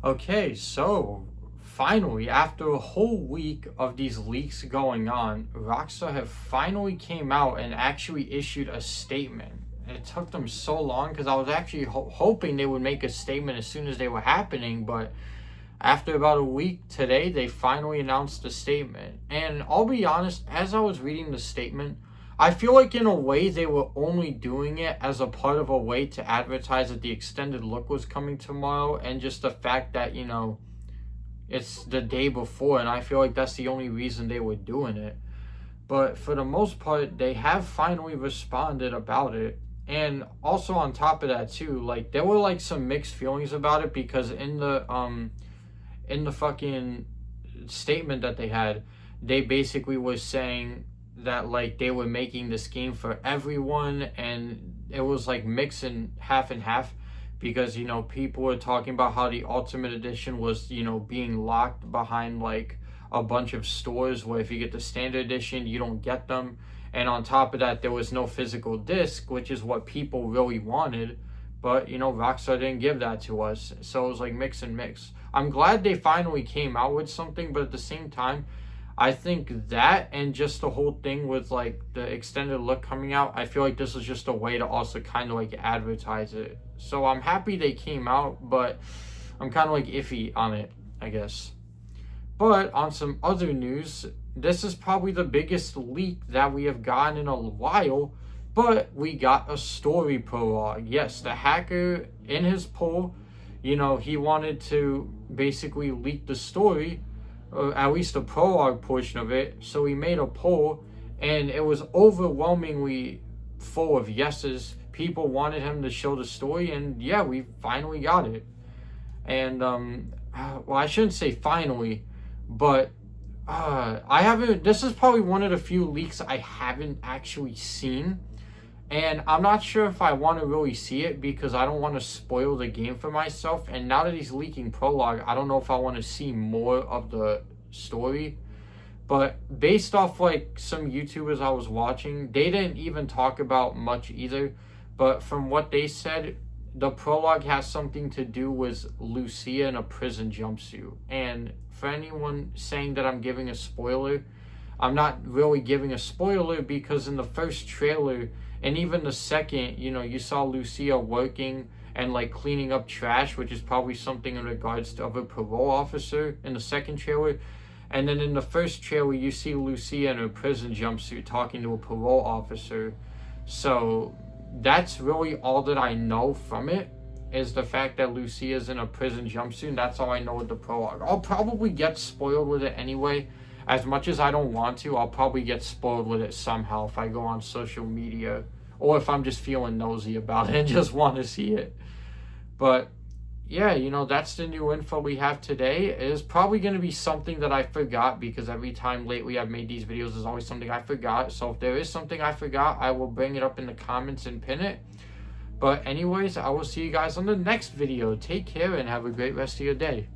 Okay, so finally, after a whole week of these leaks going on, Rockstar have finally came out and actually issued a statement. It took them so long because I was actually hoping they would make a statement as soon as they were happening, but after about a week today, they finally announced a statement. And I'll be honest, as I was reading the statement, I feel like in a way they were only doing it as a part of a way to advertise that the extended look was coming tomorrow, and just the fact that, it's the day before, and I feel like that's the only reason they were doing it. But for the most part, they have finally responded about it. And also on top of that too, like there were like some mixed feelings about it, because in the fucking statement that they had, they basically was saying that like they were making this game for everyone, and it was like mixed and half, because people were talking about how the ultimate edition was being locked behind like a bunch of stores, where if you get the standard edition you don't get them, and on top of that there was no physical disc, which is what people really wanted. But Rockstar didn't give that to us, so it was like mix and mix. I'm glad they finally came out with something, but at the same time, I think that, and just the whole thing with like the extended look coming out, I feel like this is just a way to also kind of like advertise it. So I'm happy they came out, but I'm kind of like iffy on it, I guess. But on some other news, this is probably the biggest leak that we have gotten in a while, but we got a story prologue. Yes, the hacker in his poll, he wanted to basically leak the story, or at least the prologue portion of it. So he made a poll, and it was overwhelmingly full of yeses. People wanted him to show the story, and yeah, we finally got it. And well, I shouldn't say finally, but I haven't. This is probably one of the few leaks I haven't actually seen, and I'm not sure if I want to really see it, because I don't want to spoil the game for myself. And now that he's leaking prologue, I don't know if I want to see more of the story. But based off like some YouTubers I was watching, they didn't even talk about much either. But from what they said, the prologue has something to do with Lucia in a prison jumpsuit. And for anyone saying that I'm giving a spoiler, I'm not really giving a spoiler, because in the first trailer and even the second, you saw Lucia working and like cleaning up trash, which is probably something in regards to a parole officer in the second trailer. And then in the first trailer, you see Lucia in her prison jumpsuit talking to a parole officer. So that's really all that I know from it, is the fact that Lucia's in a prison jumpsuit. That's all I know with the prologue. I'll probably get spoiled with it anyway. As much as I don't want to, I'll probably get spoiled with it somehow if I go on social media, or if I'm just feeling nosy about it and just want to see it. But yeah, that's the new info we have today. It is probably going to be something that I forgot, because every time lately I've made these videos, there's always something I forgot. So if there is something I forgot, I will bring it up in the comments and pin it. But anyways, I will see you guys on the next video. Take care and have a great rest of your day.